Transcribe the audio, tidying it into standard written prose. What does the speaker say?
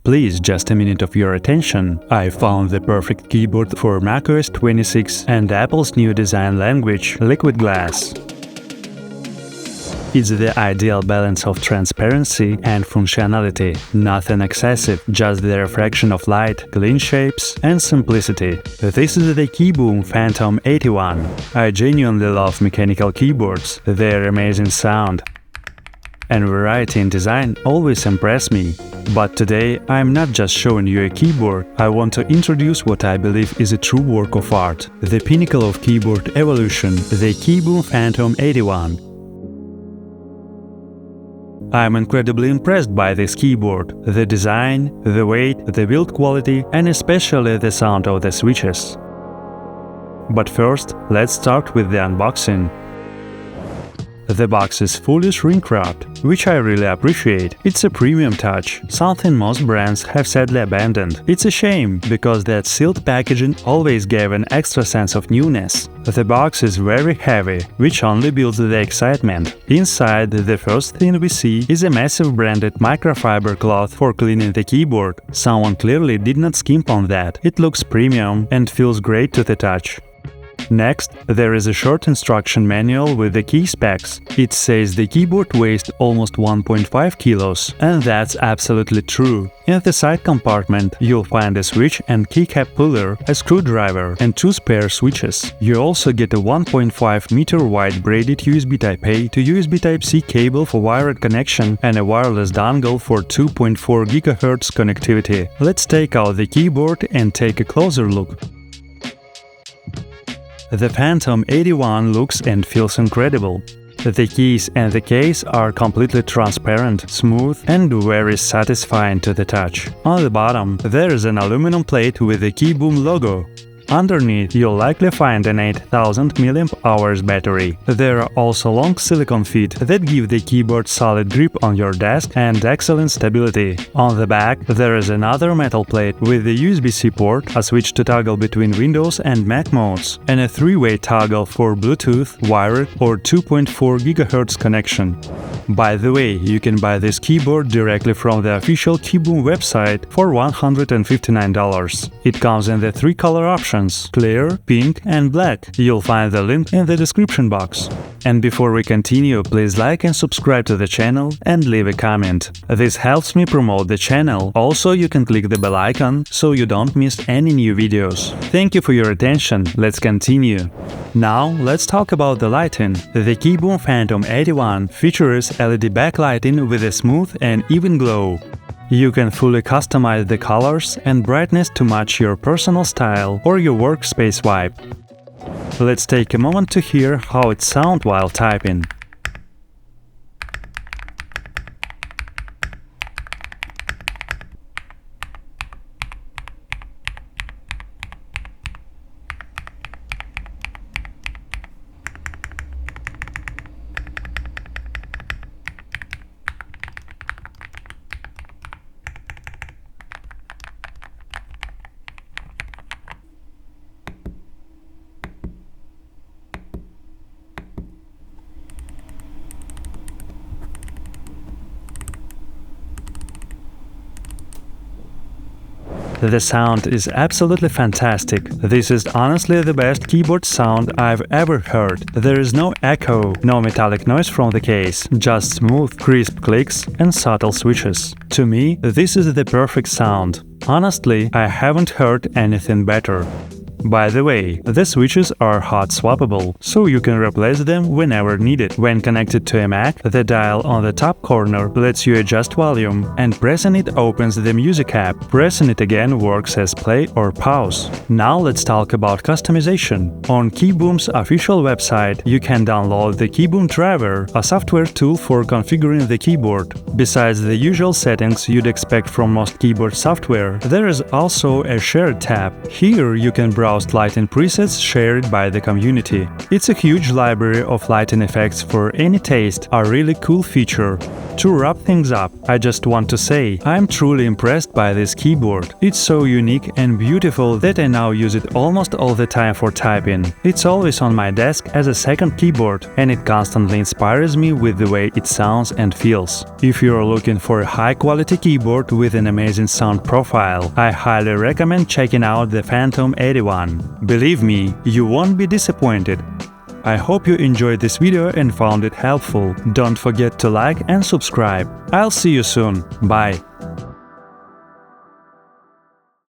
Please, just a minute of your attention. I found the perfect keyboard for macOS 26 and Apple's new design language, Liquid Glass. It's the ideal balance of transparency and functionality. Nothing excessive, just the refraction of light, clean shapes, and simplicity. This is the KiiBOOM Phantom 81. I genuinely love mechanical keyboards, their amazing sound and variety in design always impress me. But today I'm not just showing you a keyboard, I want to introduce what I believe is a true work of art, the pinnacle of keyboard evolution, the KiiBOOM Phantom 81. I'm incredibly impressed by this keyboard, the design, the weight, the build quality, and especially the sound of the switches. But first, let's start with the unboxing. The box is fully shrink-wrapped, which I really appreciate. It's a premium touch, something most brands have sadly abandoned. It's a shame, because that sealed packaging always gave an extra sense of newness. The box is very heavy, which only builds the excitement. Inside, the first thing we see is a massive branded microfiber cloth for cleaning the keyboard. Someone clearly did not skimp on that. It looks premium and feels great to the touch. Next, there is a short instruction manual with the key specs. It says the keyboard weighs almost 1.5 kilos, and that's absolutely true. In the side compartment, you'll find a switch and keycap puller, a screwdriver, and 2 spare switches. You also get a 1.5 meter wide braided USB Type-A to USB Type-C cable for wired connection and a wireless dongle for 2.4 GHz connectivity. Let's take out the keyboard and take a closer look. The Phantom 81 looks and feels incredible. The keys and the case are completely transparent, smooth, and very satisfying to the touch. On the bottom, there is an aluminum plate with the KiiBOOM logo. Underneath, you'll likely find an 8000 mAh battery. There are also long silicone feet that give the keyboard solid grip on your desk and excellent stability. On the back, there is another metal plate with the USB-C port, a switch to toggle between Windows and Mac modes, and a 3-way toggle for Bluetooth, wired, or 2.4 GHz connection. By the way, you can buy this keyboard directly from the official KiiBOOM website for $159. It comes in the 3 color options: clear, pink, and black. You'll find the link in the description box. And before we continue, please like and subscribe to the channel and leave a comment. This helps me promote the channel. Also, you can click the bell icon so you don't miss any new videos. Thank you for your attention. Let's continue. Now, let's talk about the lighting. The KiiBOOM Phantom 81 features LED backlighting with a smooth and even glow. You can fully customize the colors and brightness to match your personal style or your workspace vibe. Let's take a moment to hear how it sounds while typing. The sound is absolutely fantastic. This is honestly the best keyboard sound I've ever heard. There is no echo, no metallic noise from the case, just smooth, crisp clicks and subtle switches. To me, this is the perfect sound. Honestly, I haven't heard anything better. By the way, the switches are hot swappable, so you can replace them whenever needed. When connected to a Mac, the dial on the top corner lets you adjust volume, and pressing it opens the music app. Pressing it again works as play or pause. Now let's talk about customization. On KiiBOOM's official website, you can download the KiiBOOM driver, a software tool for configuring the keyboard. Besides the usual settings you'd expect from most keyboard software, there is also a Shared tab. Here you can browse browsed lighting presets shared by the community. It's a huge library of lighting effects for any taste, a really cool feature. To wrap things up, I just want to say, I'm truly impressed by this keyboard. It's so unique and beautiful that I now use it almost all the time for typing. It's always on my desk as a second keyboard, and it constantly inspires me with the way it sounds and feels. If you're looking for a high-quality keyboard with an amazing sound profile, I highly recommend checking out the Phantom 81. Believe me, you won't be disappointed. I hope you enjoyed this video and found it helpful. Don't forget to like and subscribe. I'll see you soon. Bye.